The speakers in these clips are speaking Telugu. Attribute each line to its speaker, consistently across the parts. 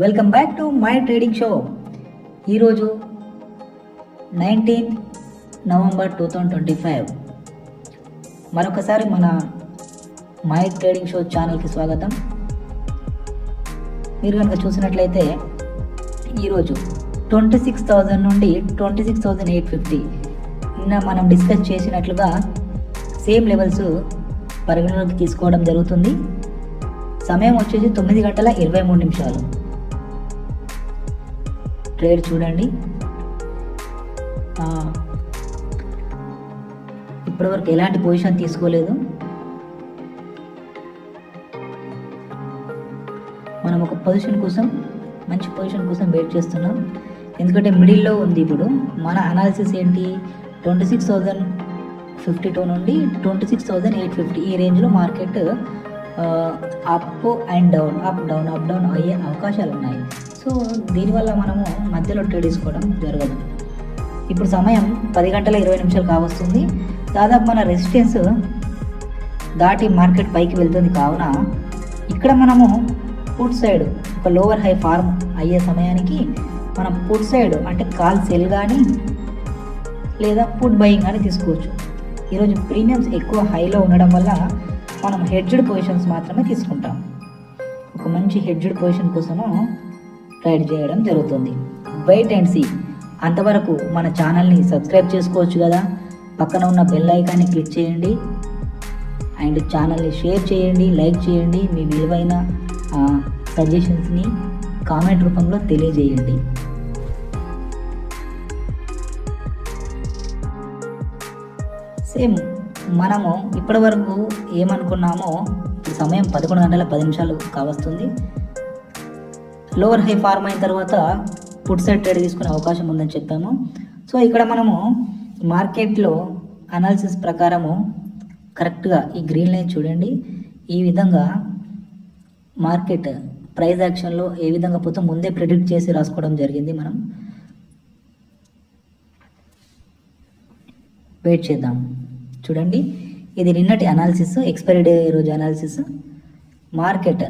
Speaker 1: Welcome back to my trading show. ఈరోజు 19 నవంబర్ 2025. మరొకసారి మన మై ట్రేడింగ్ షో ఛానల్కి స్వాగతం. మీరు కనుక చూసినట్లయితే ఈరోజు 26,000 నుండి 26,850 నిన్న మనం డిస్కస్ చేసినట్లుగా సేమ్ లెవెల్స్ పరిగణలోకి తీసుకోవడం జరుగుతుంది. సమయం వచ్చేసి 9:23. ట్రేడ్ చూడండి. ఇప్పటివరకు ఎలాంటి పొజిషన్ తీసుకోలేదు. మనం ఒక పొజిషన్ కోసం, మంచి పొజిషన్ కోసం వెయిట్ చేస్తున్నాం. ఎందుకంటే మిడిల్లో ఉంది. ఇప్పుడు మన అనాలిసిస్ ఏంటి, 26,052 నుండి 26,850 ఈ రేంజ్లో market up and down, up down అయ్యే అవకాశాలు ఉన్నాయి. సో దీనివల్ల మనము మధ్యలో ట్రేడ్ తీసుకోవడం జరగదు. ఇప్పుడు సమయం 10:20 కావస్తుంది. దాదాపు మన రెసిస్టెన్స్ దాటి మార్కెట్ పైకి వెళ్తుంది. కావున ఇక్కడ మనము పుట్ సైడ్ ఒక లోవర్ హై ఫార్మ్ అయ్యే సమయానికి మనం పుట్ సైడ్ అంటే కాల్ సెల్ కానీ లేదా పుట్ బయింగ్ కానీ తీసుకోవచ్చు. ఈరోజు ప్రీమియమ్స్ ఎక్కువ హైలో ఉండడం వల్ల మనం హెడ్జ్డ్ పొజిషన్స్ మాత్రమే తీసుకుంటాం. ఒక మంచి హెడ్జ్డ్ పొజిషన్ కోసము ట్రేడ్ చేయడం జరుగుతుంది. Wait and see. అంతవరకు మన ఛానల్ని సబ్స్క్రైబ్ చేసుకోవచ్చు కదా, పక్కన ఉన్న బెల్ ఐకాన్ని క్లిక్ చేయండి అండ్ ఛానల్ని షేర్ చేయండి, లైక్ చేయండి. మీ విలువైన సజెషన్స్ని కామెంట్ రూపంలో తెలియజేయండి. సేమ్ మనము ఇప్పటి వరకు ఏమనుకున్నామో సమయం 11:10 కావస్తుంది. లోవర్ హై ఫార్మ్ అయిన తర్వాత పుట్ సైడ్ ట్రేడ్ తీసుకునే అవకాశం ఉందని చెప్పాము. సో ఇక్కడ మనము మార్కెట్లో అనాలిసిస్ ప్రకారము కరెక్ట్గా ఈ గ్రీన్ లైన్ చూడండి. ఈ విధంగా మార్కెట్ ప్రైస్ యాక్షన్లో ఏ విధంగా పోతే ముందే ప్రెడిక్ట్ చేసి రాసుకోవడం జరిగింది. మనం వెయిట్ చేద్దాం. చూడండి, ఇది నిన్నటి అనాలిసిస్, ఎక్స్పైరీ డే రోజు అనాలిసిస్. మార్కెట్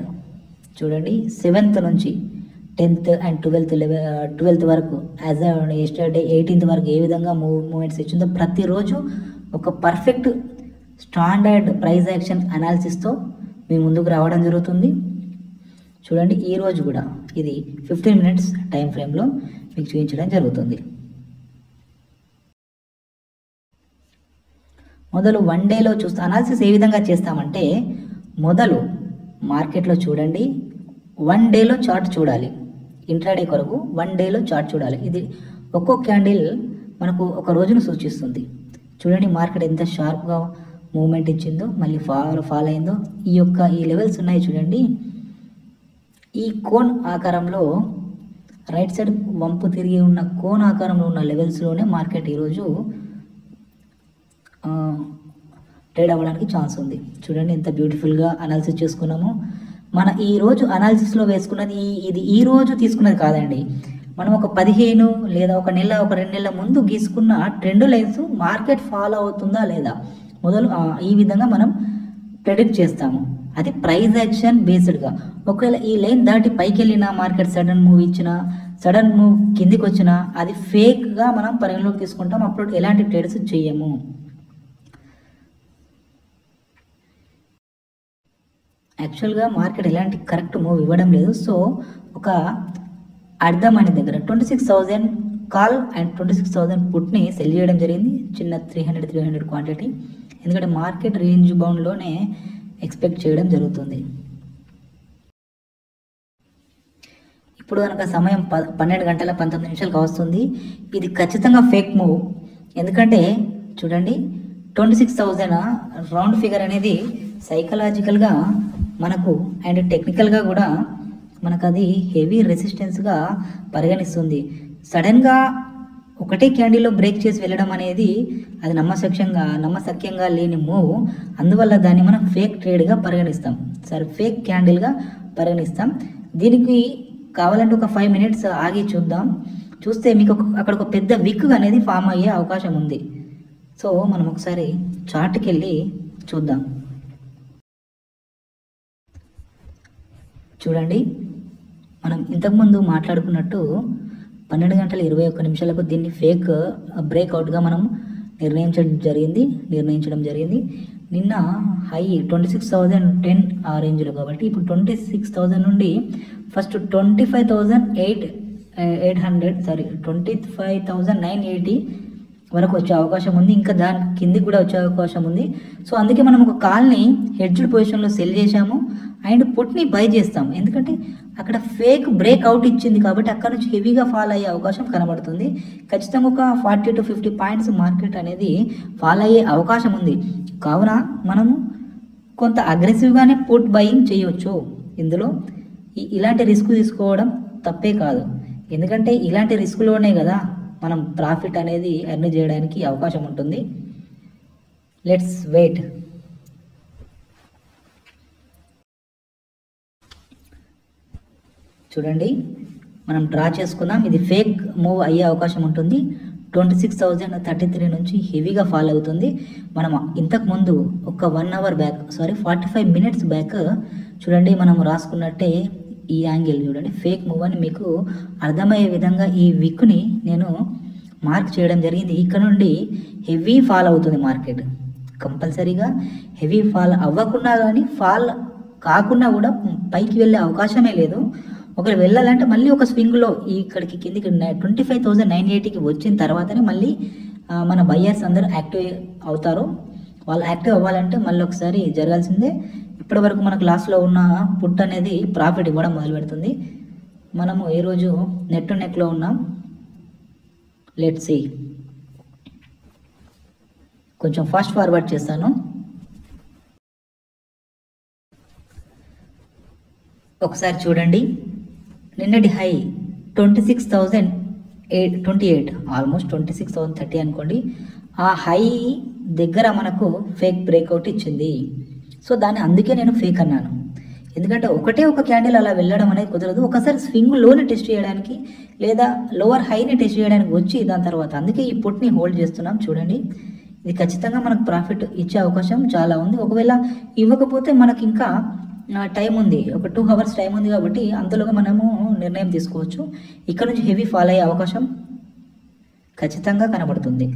Speaker 1: చూడండి 7th నుంచి 10th అండ్ 12th వరకు, యాజ్ ఎస్టర్డే 18th వరకు ఏ విధంగా మూమెంట్స్ ఇచ్చిందో ప్రతిరోజు ఒక పర్ఫెక్ట్ స్టాండర్డ్ ప్రైస్ యాక్షన్ అనాలిసిస్తో మీ ముందుకు రావడం జరుగుతుంది. చూడండి, ఈరోజు కూడా ఇది 15 minutes టైం ఫ్రేమ్లో మీకు చూపించడం జరుగుతుంది. మొదలు 1 డేలో చూస్తే అనాలిసిస్ ఏ విధంగా చేస్తామంటే, మొదలు మార్కెట్లో చూడండి, 1 డేలో చార్ట్ చూడాలి. ఇంట్రాడే కొరకు 1 డేలో చార్ట్ చూడాలి. ఇది ఒక్కో క్యాండిల్ మనకు ఒక రోజును సూచిస్తుంది. చూడండి మార్కెట్ ఎంత షార్ప్గా మూవ్మెంట్ ఇచ్చిందో, మళ్ళీ ఫాల్ అయిందో. ఈ లెవెల్స్ ఉన్నాయి చూడండి. ఈ కోన్ ఆకారంలో రైట్ సైడ్ వంపు తిరిగి ఉన్న కోన్ ఆకారంలో ఉన్న లెవెల్స్లోనే మార్కెట్ ఈరోజు ట్రేడ్ అవ్వడానికి ఛాన్స్ ఉంది. చూడండి ఎంత బ్యూటిఫుల్గా అనాలిసిస్ చేసుకున్నాము. మన ఈరోజు అనాలిసిస్లో వేసుకున్నది ఇది ఈ రోజు తీసుకున్నది కాదండి. మనం ఒక 15 లేదా ఒక నెల, ఒక 2 నెలల ముందు గీసుకున్న ట్రెండ్ లైన్స్ మార్కెట్ ఫాలో అవుతుందా లేదా మొదలు ఈ విధంగా మనం ప్రెడిక్ట్ చేస్తాము. అది ప్రైస్ యాక్షన్ బేస్డ్గా. ఒకవేళ ఈ లైన్ దాటి పైకి వెళ్ళినా, మార్కెట్ సడన్ మూవ్ ఇచ్చినా, సడన్ మూవ్ కిందికి వచ్చినా అది ఫేక్గా మనం పరిగణలోకి తీసుకుంటాం. అప్పుడు ఎలాంటి ట్రేడ్స్ చేయము. యాక్చువల్గా మార్కెట్ ఎలాంటి కరెక్ట్ మూవ్ ఇవ్వడం లేదు. సో ఒక అర్థం అనే దగ్గర 26,000 కాల్ అండ్ 26,000 పుట్ని సెల్ చేయడం జరిగింది. చిన్న 300 క్వాంటిటీ. ఎందుకంటే మార్కెట్ రేంజ్ బౌండ్లోనే ఎక్స్పెక్ట్ చేయడం జరుగుతుంది. ఇప్పుడు కనుక సమయం 12:19 కావస్తుంది. ఇది ఖచ్చితంగా ఫేక్ మూవ్. ఎందుకంటే చూడండి 26,000 రౌండ్ ఫిగర్ అనేది సైకలాజికల్గా మనకు అండ్ టెక్నికల్గా కూడా మనకు అది హెవీ రెసిస్టెన్స్గా పరిగణిస్తుంది. సడన్గా ఒకటే క్యాండిల్లో బ్రేక్ చేసి వెళ్ళడం అనేది అది నమ్మశక్యంగా లేని మూవ్. అందువల్ల దాన్ని మనం ఫేక్ ట్రేడ్గా పరిగణిస్తాం. సరే, ఫేక్ క్యాండిల్గా పరిగణిస్తాం. దీనికి కావాలంటే ఒక 5 minutes ఆగి చూస్తే మీకు అక్కడ ఒక పెద్ద విక్ అనేది ఫామ్ అయ్యే అవకాశం ఉంది. సో మనం ఒకసారి చార్ట్కి వెళ్ళి చూద్దాం. చూడండి మనం ఇంతకుముందు మాట్లాడుకున్నట్టు 12 గంటల 21 నిమిషాలకు దీన్ని ఫేక్ బ్రేక్అవుట్గా మనం నిర్ణయించడం జరిగింది. నిన్న హై 26,010 ఆ రేంజ్లో, కాబట్టి ఇప్పుడు 26,000 నుండి ఫస్ట్ 25,980 వరకు వచ్చే అవకాశం ఉంది. ఇంకా దాని కిందికి కూడా వచ్చే అవకాశం ఉంది. సో అందుకే మనం ఒక కాల్ని హెడ్జ్డ్ పొజిషన్లో సెల్ చేశాము అండ్ పుట్ని బై చేస్తాము. ఎందుకంటే అక్కడ ఫేక్ బ్రేక్అవుట్ ఇచ్చింది కాబట్టి అక్కడ నుంచి హెవీగా ఫాల్ అయ్యే అవకాశం కనబడుతుంది. ఖచ్చితంగా ఒక 40 to 50 పాయింట్స్ మార్కెట్ అనేది ఫాల్ అయ్యే అవకాశం ఉంది. కావున మనము కొంత అగ్రెసివ్గానే పుట్ బయింగ్ చేయవచ్చు. ఇందులో ఇలాంటి రిస్క్ తీసుకోవడం తప్పే కాదు. ఎందుకంటే ఇలాంటి రిస్క్లోనే కదా మనం ప్రాఫిట్ అనేది ఎర్న్ చేయడానికి అవకాశం ఉంటుంది. Let's wait. చూడండి, మనం డ్రా చేసుకుందాం. ఇది ఫేక్ మూవ్ అయ్యే అవకాశం ఉంటుంది. 26,033 నుంచి హెవీగా ఫాల్ అవుతుంది. మనం ఇంతకుముందు ఒక 1 అవర్ బ్యాక్ 45 మినిట్స్ బ్యాక్ చూడండి, మనం రాసుకున్నట్టే ఈ యాంగిల్ చూడండి, ఫేక్ మూవ్ అని మీకు అర్థమయ్యే విధంగా ఈ విక్ని నేను మార్క్ చేయడం జరిగింది. ఇక్కడ నుండి హెవీ ఫాల్ అవుతుంది మార్కెట్. కంపల్సరీగా హెవీ ఫాల్ అవ్వకుండా కానీ ఫాల్ కాకుండా కూడా పైకి వెళ్ళే అవకాశమే లేదు. ఒకరు వెళ్ళాలంటే మళ్ళీ ఒక స్వింగ్లో ఇక్కడికి కిందికి 25,980కి వచ్చిన తర్వాతనే మళ్ళీ మన బయ్యర్స్ అందరూ యాక్టివ్ అవుతారు. వాళ్ళు యాక్టివ్ అవ్వాలంటే మళ్ళీ ఒకసారి జరగాల్సిందే. ఇప్పటి వరకు మనకు లాస్లో ఉన్న పుట్ అనేది ప్రాఫిట్ ఇవ్వడం మొదలు పెడుతుంది. మనము ఈరోజు నెట్ టు నెక్లో ఉన్నాం. Let's see. కొంచెం ఫాస్ట్ ఫార్వర్డ్ చేస్తాను. ఒకసారి చూడండి, నిన్నటి హై 26,028, ఆల్మోస్ట్ 26,030 అనుకోండి. ఆ హై దగ్గర మనకు ఫేక్ బ్రేక్అవుట్ ఇచ్చింది. సో దాన్ని అందుకే నేను ఫేక్ అన్నాను. ఎందుకంటే ఒకటే ఒక క్యాండిల్ అలా వెళ్ళడం అనేది కుదరదు. ఒకసారి స్వింగ్ లోని టెస్ట్ చేయడానికి లేదా లోవర్ హైని టెస్ట్ చేయడానికి వచ్చి దాని తర్వాత అందుకే ఈ పుట్ని హోల్డ్ చేస్తున్నాం. చూడండి, ఇది ఖచ్చితంగా మనకు ప్రాఫిట్ ఇచ్చే అవకాశం చాలా ఉంది. ఒకవేళ ఇవ్వకపోతే మనకి ఇంకా టైం ఉంది, ఒక 2 అవర్స్ టైం ఉంది. కాబట్టి అంతలోగా మనము నిర్ణయం తీసుకోవచ్చు. ఇక్కడ నుంచి హెవీ ఫాల్ అయ్యే అవకాశం ఖచ్చితంగా కనబడుతుంది.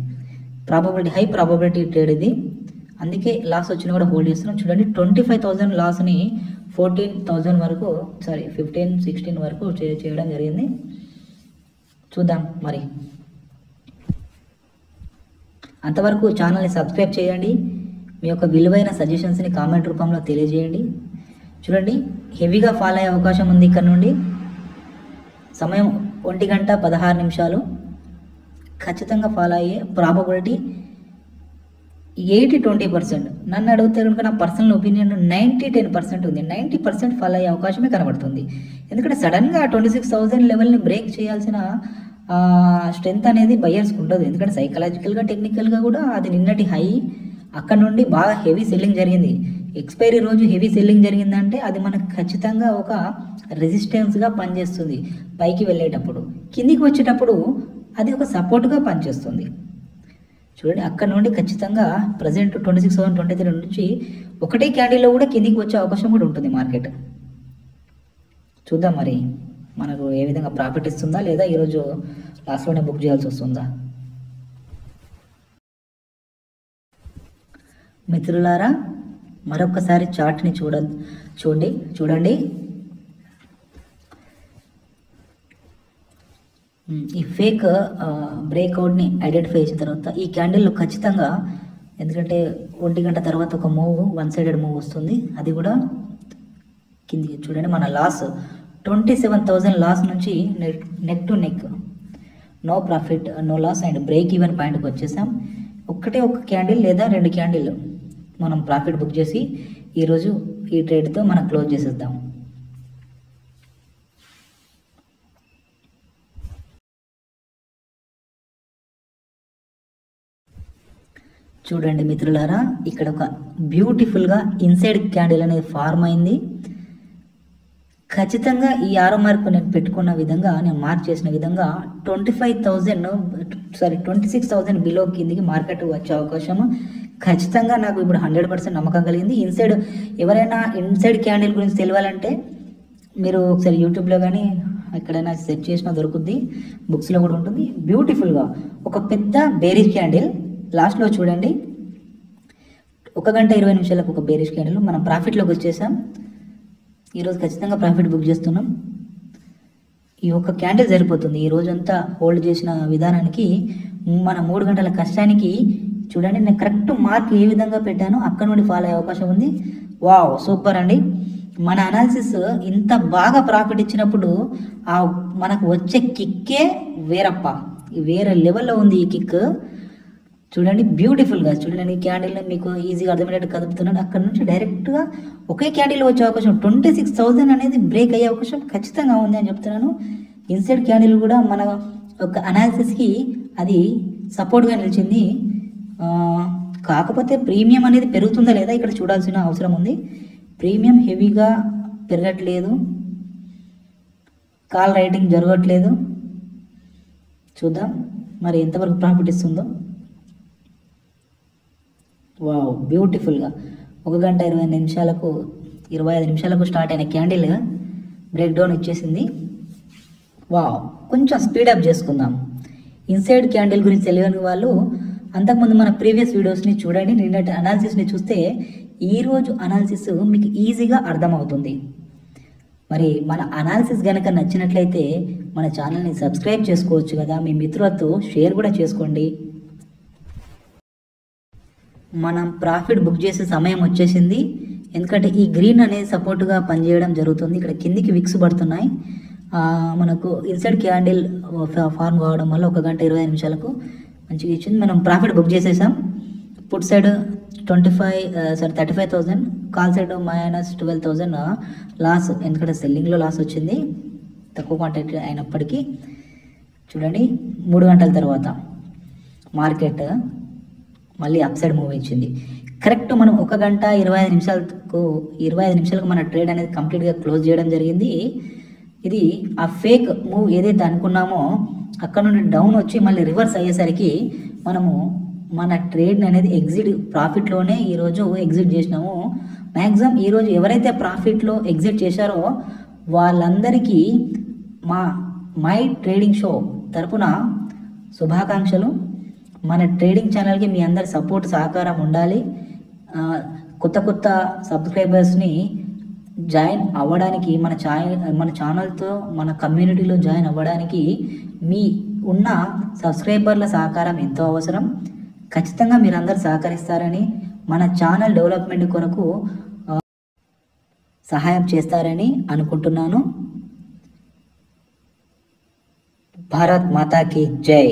Speaker 1: హై ప్రాబబిలిటీ ట్రేడ్ ఇది. అందుకే లాస్ వచ్చినా కూడా హోల్డ్ చేస్తున్నాం. చూడండి, 25,000 లాస్ని 14,000 వరకు 15-16 వరకు చేయడం జరిగింది. చూద్దాం మరి. అంతవరకు ఛానల్ని సబ్స్క్రైబ్ చేయండి. మీ యొక్క విలువైన సజెషన్స్ని కామెంట్ రూపంలో తెలియజేయండి. చూడండి, హెవీగా ఫాల్ అయ్యే అవకాశం ఉంది. ఇక్కడ నుండి సమయం 1:16 ఖచ్చితంగా ఫాల్ అయ్యే ప్రాబబిలిటీ 80-20%. నన్ను అడిగితే కనుక నా పర్సనల్ ఒపీనియన్ 90-10% ఉంది. 90% ఫాల్ అయ్యే అవకాశమే కనబడుతుంది. ఎందుకంటే సడన్గా 26,000 లెవెల్ని బ్రేక్ చేయాల్సిన స్ట్రెంత్ అనేది బయ్యర్స్కి ఉండదు. ఎందుకంటే సైకలాజికల్గా టెక్నికల్గా కూడా అది నిన్నటి హై, అక్కడ నుండి బాగా హెవీ సెల్లింగ్ జరిగింది. ఎక్స్పైరీ రోజు హెవీ సెల్లింగ్ జరిగిందంటే అది మనకు ఖచ్చితంగా ఒక రెసిస్టెన్స్గా పనిచేస్తుంది. పైకి వెళ్ళేటప్పుడు, కిందికి వచ్చేటప్పుడు అది ఒక సపోర్ట్గా పనిచేస్తుంది. చూడండి, అక్కడ నుండి ఖచ్చితంగా ప్రజెంట్ 26,023 నుంచి ఒకటే క్యాండిల్లో కూడా కిందికి వచ్చే అవకాశం కూడా ఉంటుంది మార్కెట్. చూద్దాం మరి మనకు ఏ విధంగా ప్రాఫిట్ ఇస్తుందా లేదా ఈరోజు లాస్ట్లోనే బుక్ చేయాల్సి వస్తుందా. మిత్రులారా, మరొకసారి చార్ట్ని చూడండి. ఈ ఫేక్ బ్రేక్అవుట్ని ఐడెంటిఫై చేసిన తర్వాత ఈ క్యాండిల్లో ఖచ్చితంగా, ఎందుకంటే 1 గంట తర్వాత ఒక మూవ్, 1 సైడెడ్ మూవ్ వస్తుంది. అది కూడా కిందికి చూడండి. మన లాస్ 27,000 లాస్ నుంచి neck to neck, no profit no loss and break even పాయింట్కి వచ్చేసాం. ఒక క్యాండిల్ లేదా 2 క్యాండిల్ మనం ప్రాఫిట్ బుక్ చేసి ఈరోజు ఈ ట్రేడ్తో మనం క్లోజ్ చేసేద్దాం. చూడండి మిత్రులారా, ఇక్కడ ఒక బ్యూటిఫుల్గా ఇన్సైడ్ క్యాండిల్ అనేది ఫార్మ్ అయింది. ఖచ్చితంగా ఈ ఆరో మార్క్ నేను పెట్టుకున్న విధంగా, నేను మార్క్ చేసిన విధంగా 26,000 బిలో కిందికి మార్కెట్ వచ్చే అవకాశం ఖచ్చితంగా నాకు ఇప్పుడు 100% నమ్మకం కలిగింది. ఎవరైనా ఇన్సైడ్ క్యాండిల్ గురించి తెలియాలంటే మీరు ఒకసారి యూట్యూబ్లో కానీ ఎక్కడైనా సెర్చ్ చేసినా దొరుకుద్ది, బుక్స్లో కూడా ఉంటుంది. బ్యూటిఫుల్గా ఒక పెద్ద బేరిష్ క్యాండిల్ లాస్ట్లో చూడండి, 1 గంట 20 నిమిషాలకు ఒక బేరిష్ క్యాండిల్. మనం ప్రాఫిట్లోకి వచ్చేసాం. ఈరోజు ఖచ్చితంగా ప్రాఫిట్ బుక్ చేస్తున్నాం. ఈ ఒక్క క్యాండిల్ సరిపోతుంది ఈ రోజంతా హోల్డ్ చేసిన విధానానికి. మన 3 గంటల కష్టానికి చూడండి, నేను కరెక్ట్ మార్క్ ఏ విధంగా పెట్టానో అక్కడ నుండి ఫాలో అయ్యే అవకాశం ఉంది. వావ్, సూపర్ అండి. మన అనాలిసిస్ ఇంత బాగా ప్రాఫిట్ ఇచ్చినప్పుడు మనకు వచ్చే కిక్కే వేరప్ప, వేరే లెవెల్లో ఉంది ఈ కిక్. చూడండి బ్యూటిఫుల్గా, చూడండి ఈ క్యాండిల్ మీకు ఈజీగా అర్థమయ్యేట్టు కదుపుతున్నాను. అక్కడ నుంచి డైరెక్ట్గా ఒకే క్యాండిల్ వచ్చే అవకాశం 26,000 అనేది బ్రేక్ అయ్యే అవకాశం ఖచ్చితంగా ఉంది అని చెప్తున్నాను. ఇన్సైడ్ క్యాండిల్ కూడా మన ఒక అనాలిసిస్కి అది సపోర్ట్గా నిలిచింది. కాకపోతే ప్రీమియం అనేది పెరుగుతుందా లేదా ఇక్కడ చూడాల్సిన అవసరం ఉంది. ప్రీమియం హెవీగా పెరగట్లేదు, కాల్ రైటింగ్ జరగట్లేదు. చూద్దాం మరి ఎంతవరకు ప్రాఫిట్ ఇస్తుందో. వావ్, బ్యూటిఫుల్గా 1 గంట 25 నిమిషాలకు స్టార్ట్ అయిన క్యాండిల్ బ్రేక్ డౌన్ ఇచ్చేసింది. వావ్, కొంచెం స్పీడప్ చేసుకుందాం. ఇన్సైడ్ క్యాండిల్ గురించి తెలియని వాళ్ళు అంతకుముందు మన ప్రీవియస్ వీడియోస్ని చూడండి. నిన్నటి అనాలిసిస్ని చూస్తే ఈరోజు అనాలిసిస్ మీకు ఈజీగా అర్థమవుతుంది. మరి మన అనాలిసిస్ కనుక నచ్చినట్లయితే మన ఛానల్ని సబ్స్క్రైబ్ చేసుకోవచ్చు కదా, మీ మిత్రులతో షేర్ కూడా చేసుకోండి. మనం ప్రాఫిట్ బుక్ చేసే సమయం వచ్చేసింది. ఎందుకంటే ఈ గ్రీన్ అనేది సపోర్ట్గా పనిచేయడం జరుగుతుంది. ఇక్కడ కిందికి విక్స్ పడుతున్నాయి. మనకు ఇన్సైడ్ క్యాండిల్ ఫార్మ్ కావడం వల్ల 1 గంట 25 నిమిషాలకు మంచిగా ఇచ్చింది. మనం ప్రాఫిట్ బుక్ చేసేసాం. Put side 35,000, call side -12,000 loss. ఎందుకంటే సెల్లింగ్లో లాస్ వచ్చింది తక్కువ క్వాంటిటీ అయినప్పటికీ. చూడండి 3 గంటల తర్వాత మార్కెట్ మళ్ళీ అప్ సైడ్ మూవ్ ఇచ్చింది. కరెక్ట్ మనం 1 గంట 25 నిమిషాలకు మన ట్రేడ్ అనేది కంప్లీట్గా క్లోజ్ చేయడం జరిగింది. ఇది ఆ ఫేక్ మూవ్ ఏదైతే అనుకున్నామో అక్కడ నుండి డౌన్ వచ్చి మళ్ళీ రివర్స్ అయ్యేసరికి మనము మన ట్రేడ్ అనేది ప్రాఫిట్లోనే ఈరోజు ఎగ్జిట్ చేసినాము. మ్యాక్సిమం ఈరోజు ఎవరైతే ప్రాఫిట్లో ఎగ్జిట్ చేశారో వాళ్ళందరికీ మై ట్రేడింగ్ షో తరపున శుభాకాంక్షలు. మన ట్రేడింగ్ ఛానల్కి మీ అందరి సపోర్ట్ సహకారం ఉండాలి. కొత్త సబ్స్క్రైబర్స్ని జాయిన్ అవ్వడానికి మన ఛానల్తో మన కమ్యూనిటీలో జాయిన్ అవ్వడానికి మీ ఉన్న సబ్స్క్రైబర్ల సహకారం ఎంతో అవసరం. ఖచ్చితంగా మీరందరూ సహకరిస్తారని, మన ఛానల్ డెవలప్మెంట్ కొరకు సహాయం చేస్తారని అనుకుంటున్నాను. భారత్ మాతాకి జై.